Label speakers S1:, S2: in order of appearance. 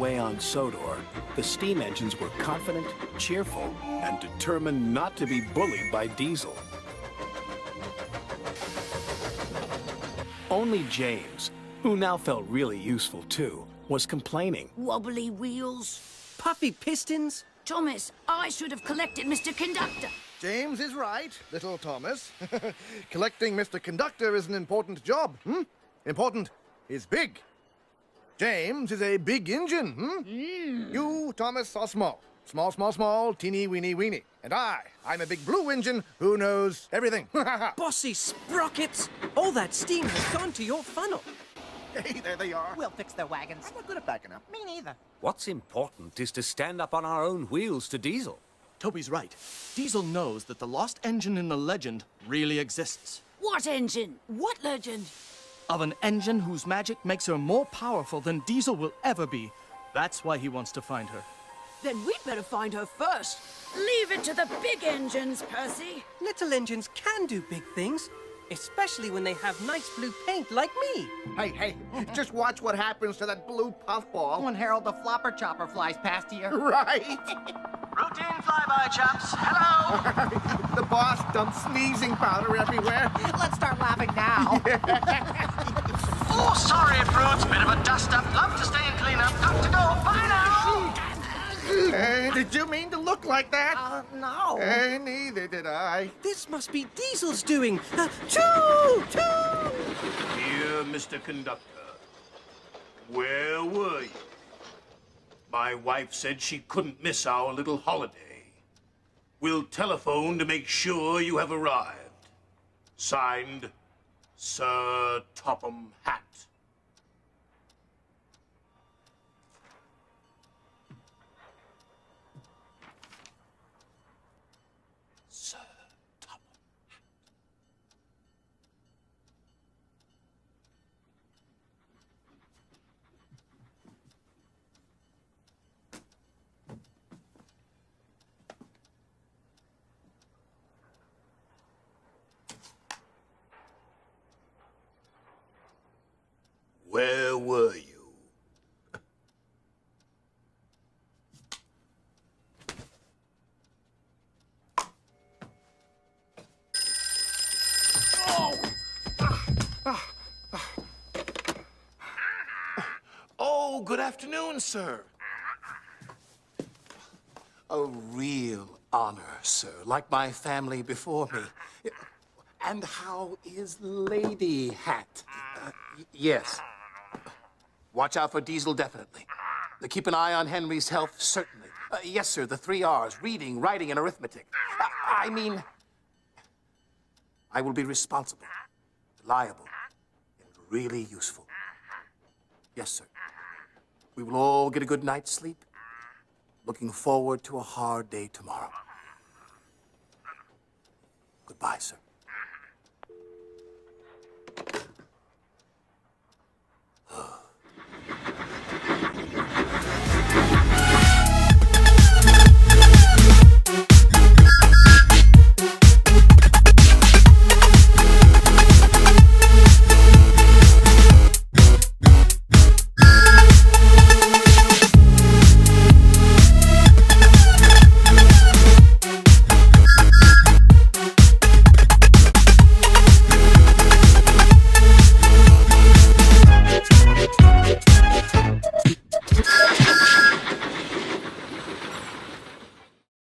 S1: away on Sodor, the steam engines were confident, cheerful, and determined not to be bullied by Diesel. Only James, who now felt really useful too, was complaining.
S2: Wobbly wheels.
S3: Puffy pistons?
S2: Thomas, I should have collected Mr. Conductor.
S4: James is right, little Thomas. Collecting Mr. Conductor is an important job. Important is big. James is a big engine. You, Thomas, are small. Small, small, small, teeny, weeny, weeny. And I'm a big blue engine who knows everything.
S3: Bossy sprockets! All that steam has gone to your funnel.
S4: Hey, there they are.
S5: We'll fix their wagons.
S4: I'm not good at backing up.
S5: Me neither.
S6: What's important is to stand up on our own wheels to Diesel.
S7: Toby's right. Diesel knows that the lost engine in the legend really exists.
S2: What engine? What legend?
S7: Of an engine whose magic makes her more powerful than Diesel will ever be. That's why he wants to find her.
S8: Then we'd better find her first.
S2: Leave it to the big engines, Percy.
S3: Little engines can do big things, especially when they have nice blue paint like me.
S4: Hey, just watch what happens to that blue puffball.
S5: When Harold the Flopper Chopper flies past here.
S4: Right.
S9: Routine flyby, chaps. Hello!
S4: The boss dumps sneezing powder everywhere.
S5: Let's start laughing now.
S9: Oh, sorry, Brutes. Bit of a dust-up. Love to stay and clean up. Got to go. Bye now!
S4: Did you mean to look like that?
S5: No.
S4: Neither did I.
S3: This must be Diesel's doing. Choo! Choo!
S10: Dear Mr. Conductor, where were you? My wife said she couldn't miss our little holiday. We'll telephone to make sure you have arrived. Signed, Sir Topham Hatt. Sir Topham Hatt. Where were you? Oh, good afternoon, sir. A real honor, sir, like my family before me. And how is Lady Hat? Yes. Watch out for Diesel, definitely. Keep an eye on Henry's health, certainly. Yes, sir, the 3 R's, reading, writing, and arithmetic. I mean, I will be responsible, reliable, and really useful. Yes, sir. We will all get a good night's sleep. Looking forward to a hard day tomorrow. Goodbye, sir.